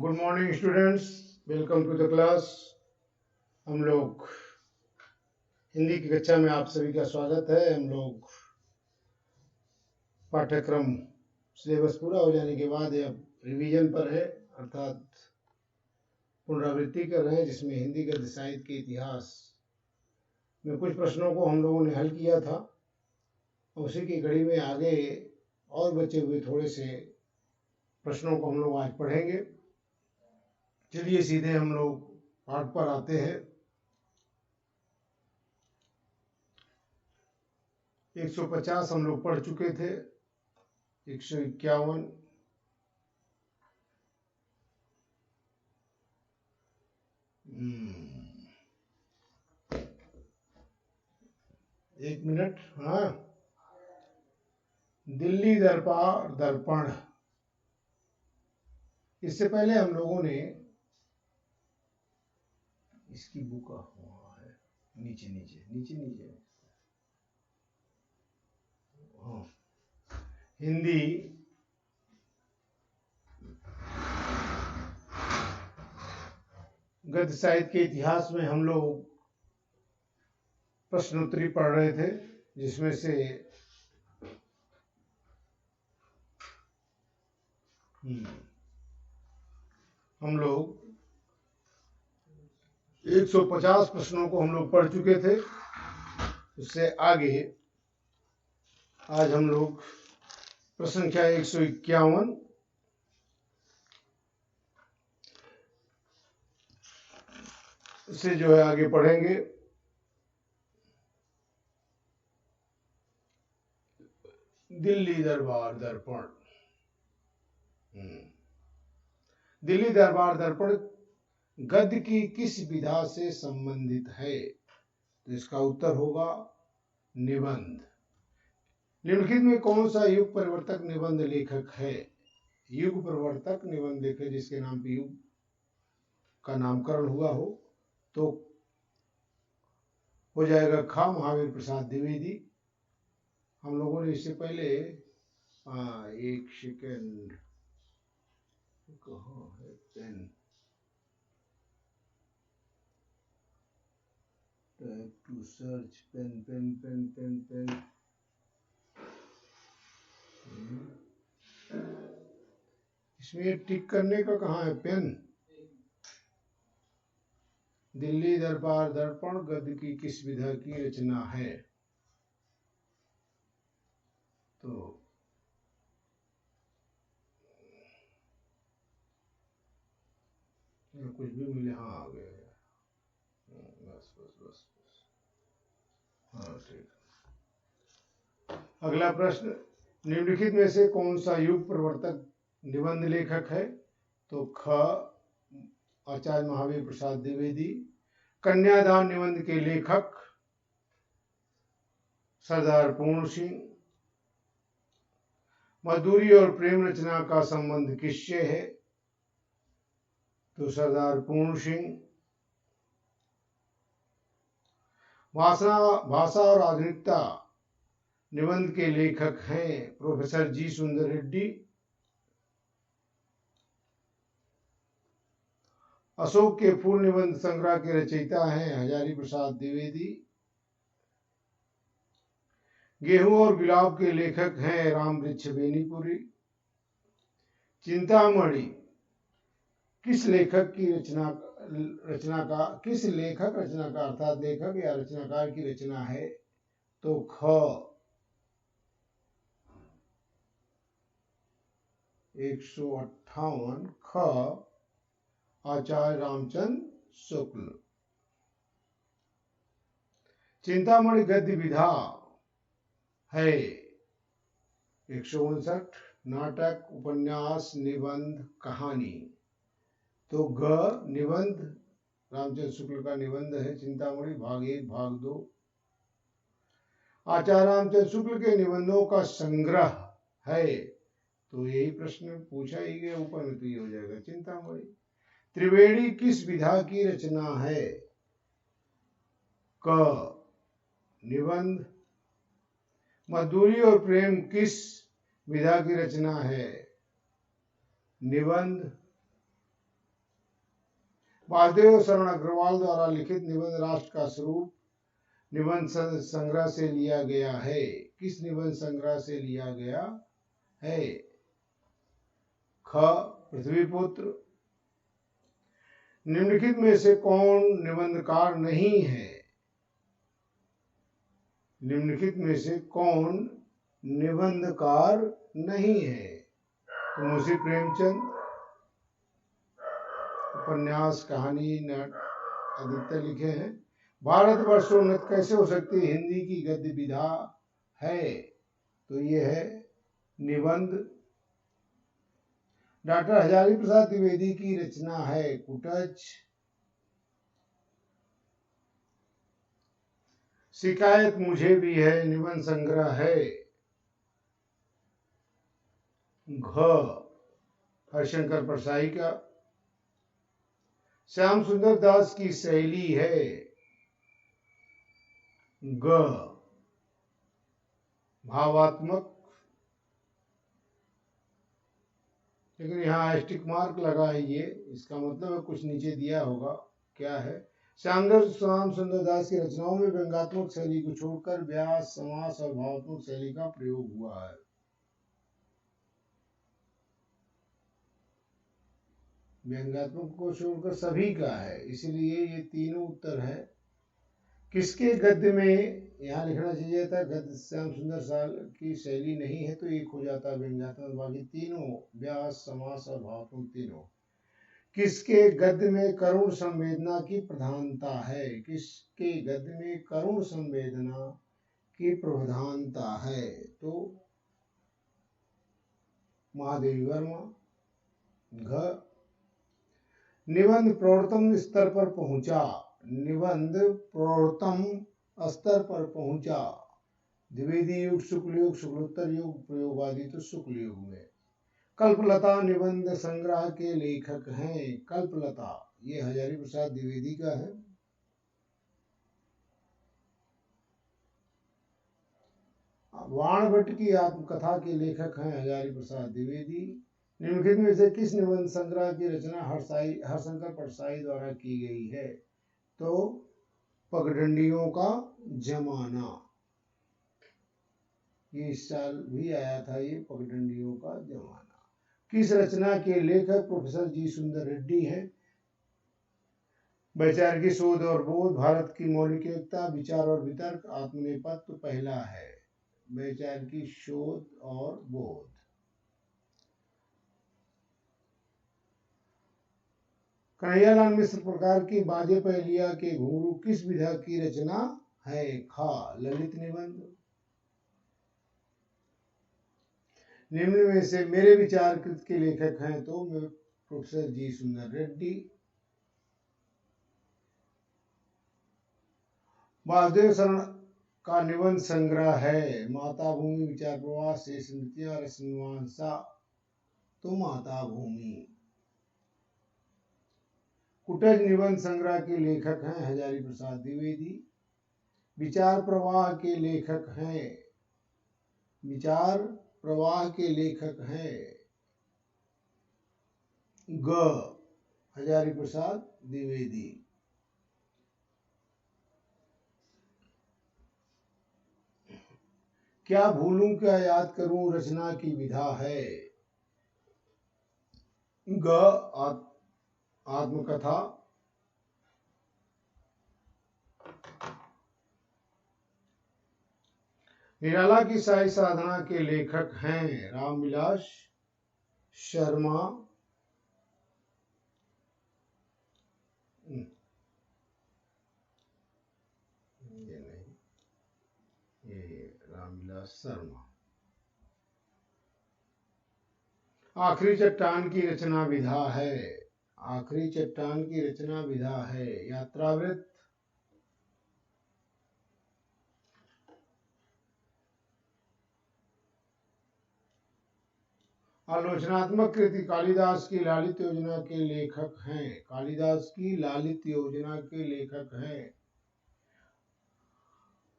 Good morning students, welcome to the class. हम लोग हिंदी की कक्षा में आप सभी का स्वागत है। हम लोग पाठ्यक्रम सिलेबस पूरा हो जाने के बाद अब रिवीजन पर है, अर्थात पुनरावृत्ति कर रहे हैं, जिसमें हिंदी गद्य साहित्य के इतिहास में कुछ प्रश्नों को हम लोगों ने हल किया था। उसी की कड़ी में आगे और बचे हुए थोड़े से प्रश्नों को हम लोग आज पढ़ेंगे। चलिए सीधे हम लोग पाठ पर आते हैं। 150 हम लोग पढ़ चुके थे, 151, एक मिनट। हाँ, दिल्ली दरबार दर्पण, इससे पहले हम लोगों ने इसकी बुक है नीचे नीचे नीचे नीचे, हाँ, हिंदी गद्य साहित्य के इतिहास में हम लोग प्रश्नोत्तरी पढ़ रहे थे, जिसमें से हम लोग 150 प्रश्नों को हम लोग पढ़ चुके थे। उससे आगे आज हम लोग प्रश्न संख्या 151 से जो है आगे पढ़ेंगे। दिल्ली दरबार दर्पण, दिल्ली दरबार दर्पण गद्य की किस विधा से संबंधित है? तो इसका उत्तर होगा निबंध। निम्नलिखित में कौन सा युग परिवर्तक निबंध लेखक है? युग परिवर्तक निबंध लेखक जिसके नाम पे युग का नामकरण हुआ हो तो हो जाएगा खा महावीर प्रसाद द्विवेदी। हम लोगों ने इससे पहले एक सेकेंड, कहाँ है pen? To search pen pen pen pen pen, इसमें टिक करने का कहाँ है पेन? दिल्ली दरबार दर्पण गद्य की किस विधा की रचना है? तो कुछ भी मिले, हाँ आ गया, बस बस बस बस, हाँ ठीक। अगला प्रश्न, निम्नलिखित में से कौन सा युग प्रवर्तक निबंध लेखक है? तो ख आचार्य महावीर प्रसाद द्विवेदी। कन्यादान निबंध के लेखक सरदार पूर्ण सिंह। मजदूरी और प्रेम रचना का संबंध किससे है? तो सरदार पूर्ण सिंह। भाषा और आधुनिकता निबंध के लेखक हैं प्रोफेसर जी सुंदर रेड्डी। अशोक के फूल निबंध संग्रह के रचयिता हैं हजारी प्रसाद द्विवेदी। गेहूं और गुलाब के लेखक हैं राम वृक्ष बेनीपुरी। चिंतामणि किस लेखक रचनाकार अर्थात लेखक या रचनाकार की रचना है? तो ख 158 ख आचार्य रामचंद्र शुक्ल। चिंतामणि गद्य विधा है 159 नाटक, उपन्यास, निबंध, कहानी। तो ग निबंध, रामचंद्र शुक्ल का निबंध है चिंतामणि, भाग 1 भाग 2। आचार्य रामचंद्र शुक्ल के निबंधों का संग्रह है, तो यही प्रश्न पूछा ही गया ऊपर में, तो ये हो जाएगा चिंतामणि। त्रिवेणी किस विधा की रचना है? क निबंध। मजदूरी और प्रेम किस विधा की रचना है? निबंध। वासुदेव शरण अग्रवाल द्वारा लिखित निबंध राष्ट्र का स्वरूप निबंध संग्रह से लिया गया है। किस निबंध संग्रह से लिया गया है? ख. पृथ्वीपुत्र। निम्नलिखित में से कौन निबंधकार नहीं है? निम्नलिखित में से कौन निबंधकार नहीं है? तो मुंशी प्रेमचंद। उपन्यास, कहानी, नाटक अधिकतर लिखे हैं। भारत वर्षोन्नत कैसे हो सकती है? हिंदी की गद्य विधा है। तो ये है निबंध। डॉक्टर हजारी प्रसाद द्विवेदी की रचना है कुटज। शिकायत मुझे भी है निबंध संग्रह है। घ. हरिशंकर परसाई का। श्याम सुंदर दास की शैली है। ग. भावात्मक। लेकिन यहाँ स्टिक मार्क लगा है, ये इसका मतलब है कुछ नीचे दिया होगा। क्या है? श्याम सुंदर दास की रचनाओं में व्यंग्यात्मक शैली को छोड़कर व्यास, समास और भावात्मक शैली का प्रयोग हुआ है। व्यंग्यात्मक को छोड़कर सभी का है, इसलिए ये तीनों उत्तर है। किसके गद्य में यहाँ लिखना चाहिए था गद्य श्याम सुंदर साल की शैली नहीं है, तो एक हो जाता व्यंग्यात्मक। बाकी तीनों व्यास, समास और भावात्मक तीनों। किसके गद्य में करुण संवेदना की प्रधानता है? किसके गद्य में करुण संवेदना की प्रधानता है? तो महादेवी वर्मा। घ. निबंध प्रौढ़तम स्तर पर पहुंचा। निबंध प्रौढ़तम स्तर पर पहुंचा। द्विवेदी युग, शुक्ल युग, शुक्लोत्तर युग, प्रयोगादि तो शुक्ल युग में। कल्पलता निबंध संग्रह के लेखक हैं। कल्पलता ये हजारी प्रसाद द्विवेदी का है। वाणभट्ट की आत्मकथा के लेखक हैं हजारी प्रसाद द्विवेदी। निम्नलिखित में से किस निबंध संग्रह की रचना हरशंकर परसाई द्वारा की गई है? तो पगडंडियों का जमाना। ये इस साल भी आया था, ये पगडंडियों का जमाना। किस रचना के लेखक प्रोफेसर जी सुंदर रेड्डी हैं? वैचारिक शोध और बोध, भारत की मौलिक एकता, विचार और वितर्क, आत्मनेपथ्य पहला है। वैचारिक शोध और बोध। कन्हैयालाल मिश्र प्रकार की बाजे पहलिया के घुंघरू किस विधा की रचना है? खा. ललित निबंध। निम्न में से मेरे विचार कृत के लेखक हैं? तो प्रोफेसर जी सुंदर रेड्डी। वासुदेव शरण का निबंध संग्रह है माता भूमि, विचार प्रवाह, शेष नृत्य, रसमीमांसा। तो माता भूमि। कुटज निबंध संग्रह के लेखक हैं हजारी प्रसाद द्विवेदी। विचार प्रवाह के लेखक हैं ग. हजारी प्रसाद द्विवेदी। क्या भूलूं क्या याद करूं रचना की विधा है? ग. आत्मकथा। निराला की शाही साधना के लेखक हैं रामविलास शर्मा। ये रामविलास शर्मा। आखिरी चट्टान की रचना विधा है। आखिरी चट्टान की रचना विधा है यात्रावृत्त। आलोचनात्मक कृति कालिदास की लालित योजना के लेखक हैं। कालिदास की लालित योजना के लेखक हैं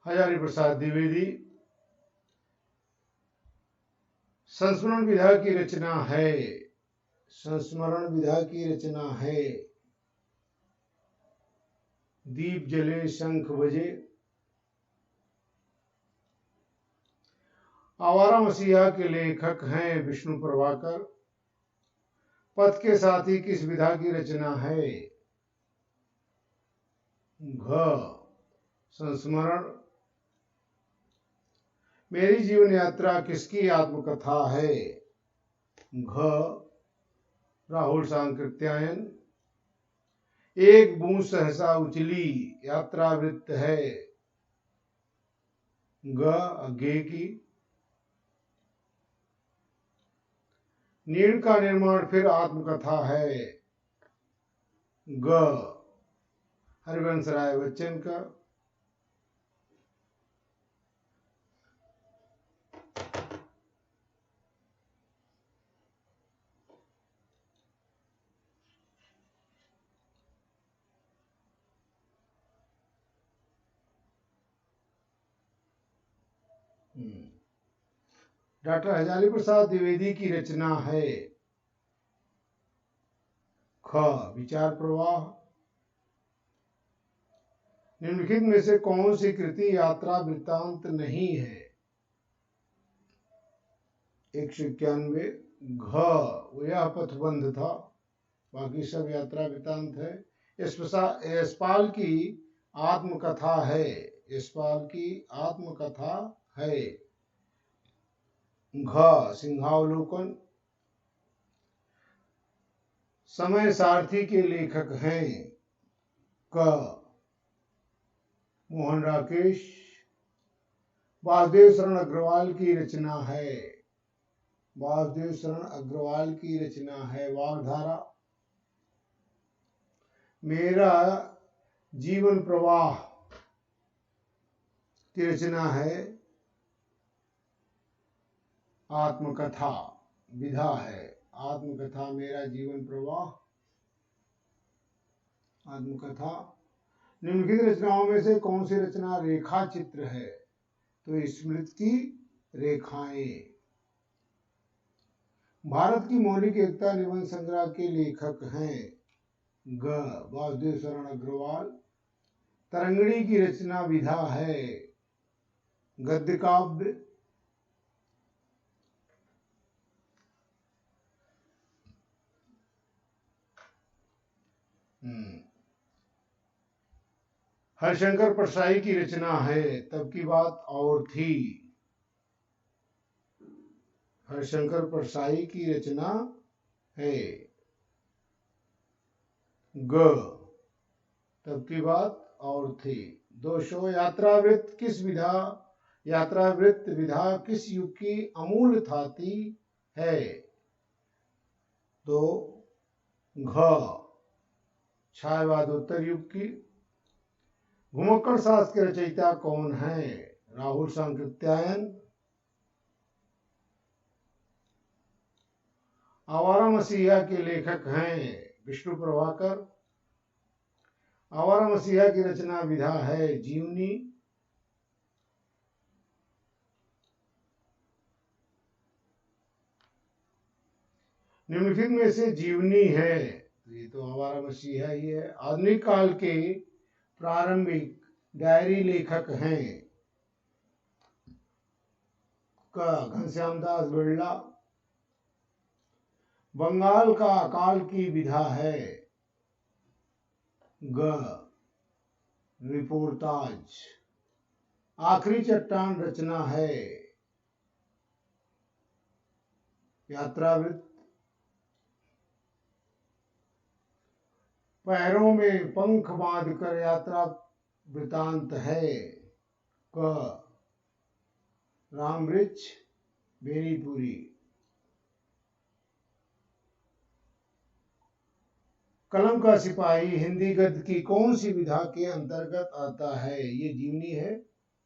हजारी प्रसाद द्विवेदी। संस्मरण विधा की रचना है। संस्मरण विधा की रचना है दीप जले शंख बजे। आवारा मसीहा के लेखक हैं विष्णु प्रभाकर। पथ के साथी किस विधा की रचना है? घ संस्मरण। मेरी जीवन यात्रा किसकी आत्मकथा है? घ राहुल सांकृत्यायन। एक बूंद सहसा उछली यात्रा वृत्त है। ग अज्ञे की। नीड़ का निर्माण फिर आत्मकथा है। ग हरिवंश राय बच्चन का। डॉक्टर हजारी प्रसाद द्विवेदी की रचना है। ख विचार प्रवाह। निम्नलिखित में से कौन सी कृति यात्रा वृत्तांत नहीं है? 191। घ यह पथबंध था, बाकी सब यात्रा वृत्तांत है। यशपाल की आत्मकथा है। यशपाल की आत्मकथा है। घ सिंहावलोकन। समय सारथी के लेखक हैं। क मोहन राकेश। वासुदेव शरण अग्रवाल की रचना है। वासुदेव शरण अग्रवाल की रचना है। वाग्धारा। मेरा जीवन प्रवाह की रचना है। आत्मकथा विधा है। आत्मकथा मेरा जीवन प्रवाह आत्मकथा। निम्नलिखित रचनाओं में से कौन सी रचना रेखा चित्र है? तो स्मृति रेखाएं। भारत की मौलिक एकता निबंध संग्रह के लेखक हैं। ग वासुदेव शरण अग्रवाल। तरंगिणी की रचना विधा है। गद्य काव्य। हरिशंकर परसाई की रचना है। तब की बात और थी। हरिशंकर परसाई की रचना है। ग तब की बात और थी। 200 यात्रावृत्त विधा किस युग की अमूल थाती है? तो घ छायावादोत्तर युग की। घुमक्कड़ शास्त्र के रचयिता कौन है? राहुल सांकृत्यायन। आवारा मसीहा के लेखक हैं विष्णु प्रभाकर। आवारा मसीहा की रचना विधा है जीवनी। निम्नलिखित में से जीवनी है, ये तो आवारा मसीहा ही है। आधुनिक काल के प्रारंभिक डायरी लेखक हैं। का घनश्याम दास बिरला। बंगाल का अकाल की विधा है। ग रिपोर्टाज। आखिरी चट्टान रचना है। यात्रावृत्त। पैरों में पंख बांधकर यात्रा वृतांत है। क रामवृक्ष बेनीपुरी। कलम का सिपाही हिंदी गद्य की कौन सी विधा के अंतर्गत आता है? ये जीवनी है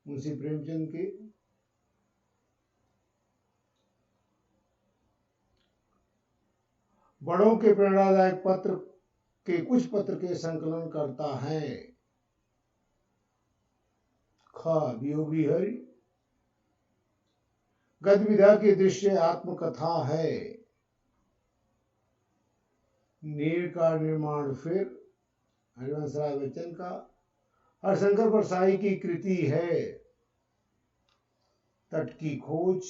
मुंशी प्रेमचंद की। बड़ों के प्रेरणादायक पत्र के कुछ पत्र के संकलन करता है। ख वियोगी हरि। गद्य विधा की दृश्य आत्मकथा है। नीड़ का निर्माण फिर हरिवंश राय बच्चन का। हरिशंकर परसाई की कृति है तट की खोज।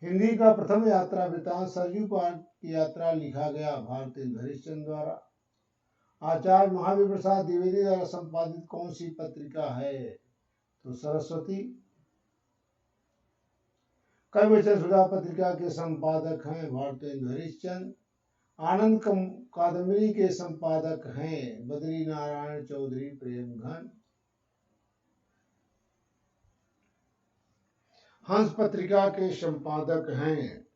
हिंदी का प्रथम यात्रा वृतांत सरयू पार की यात्रा लिखा गया भारतेंदु हरिश्चंद्र द्वारा। आचार्य महावीर प्रसाद द्विवेदी द्वारा संपादित कौन सी पत्रिका है? तो सरस्वती। कविवचन सुधा पत्रिका के संपादक हैं भारतेंदु हरिश्चंद्र। आनंद कादम्बरी के संपादक हैं बद्री नारायण चौधरी प्रेमघन। हंस पत्रिका के संपादक हैं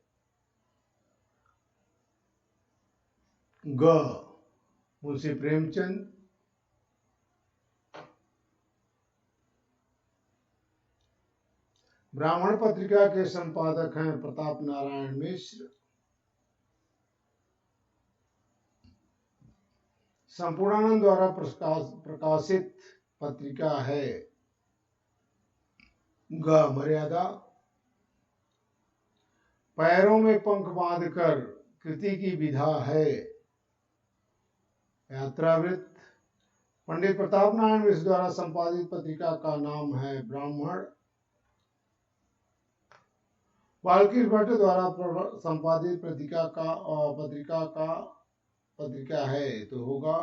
ग मुंशी प्रेमचंद। ब्राह्मण पत्रिका के संपादक हैं प्रताप नारायण मिश्र। संपूर्णानंद द्वारा प्रकाशित पत्रिका है ग मर्यादा। पैरों में पंख बांधकर कृति की विधा है यात्रावृत्त। पंडित प्रताप नारायण मिश्र द्वारा संपादित पत्रिका का नाम है ब्राह्मण। बालकृष्ण भट्ट द्वारा संपादित पत्रिका है तो होगा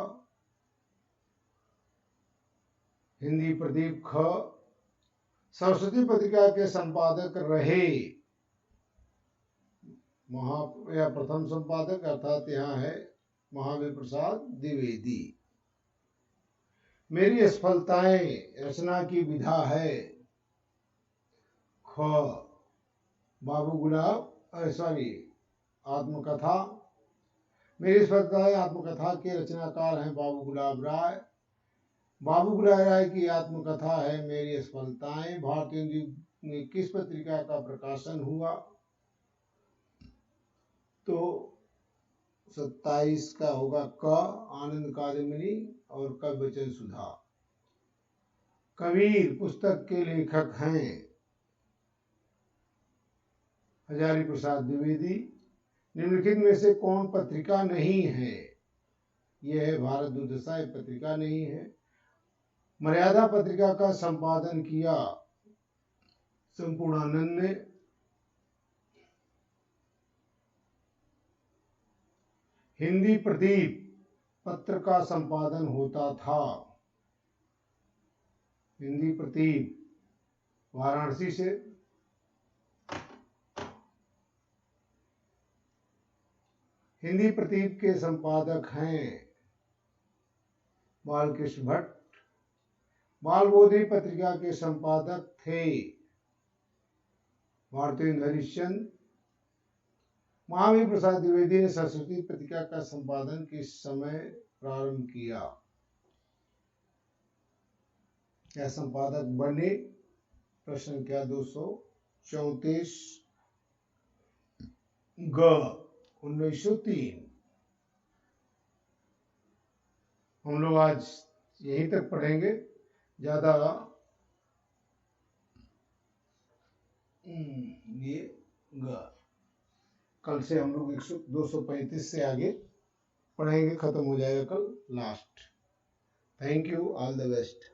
हिंदी प्रदीप ख। सरस्वती पत्रिका के संपादक रहे या प्रथम संपादक अर्थात यहाँ है महावीर प्रसाद द्विवेदी। मेरी असफलताएं रचना की विधा है ख बाबू गुलाब आत्मकथा। मेरी असफलताएं आत्मकथा के रचनाकार हैं बाबू गुलाब राय। बाबू गुलाब राय की आत्मकथा है मेरी असफलताएं। भारतेंदु में किस पत्रिका का प्रकाशन हुआ? तो 27 का होगा क आनंद कादम्बरी और कविवचन सुधा। कबीर पुस्तक के लेखक हैं हजारी प्रसाद द्विवेदी। निम्नलिखित में से कौन पत्रिका नहीं है? यह है भारत दुर्दशा, पत्रिका नहीं है। मर्यादा पत्रिका का संपादन किया संपूर्णानंद ने। हिंदी प्रदीप पत्र का संपादन होता था हिंदी प्रदीप वाराणसी से। हिंदी प्रदीप के संपादक हैं बालकृष्ण भट्ट। बालबोधि पत्रिका के संपादक थे भारतेंदु हरिश्चंद्र। महावीर प्रसाद द्विवेदी ने सरस्वती पत्रिका का संपादन किस समय प्रारंभ किया? क्या संपादक बने? प्रश्न क्या 234 ग 1903। हम लोग आज यहीं तक पढ़ेंगे, ज्यादा ये ग। कल से हम लोग 235 से आगे पढ़ेंगे, खत्म हो जाएगा कल last. Thank you, all the best.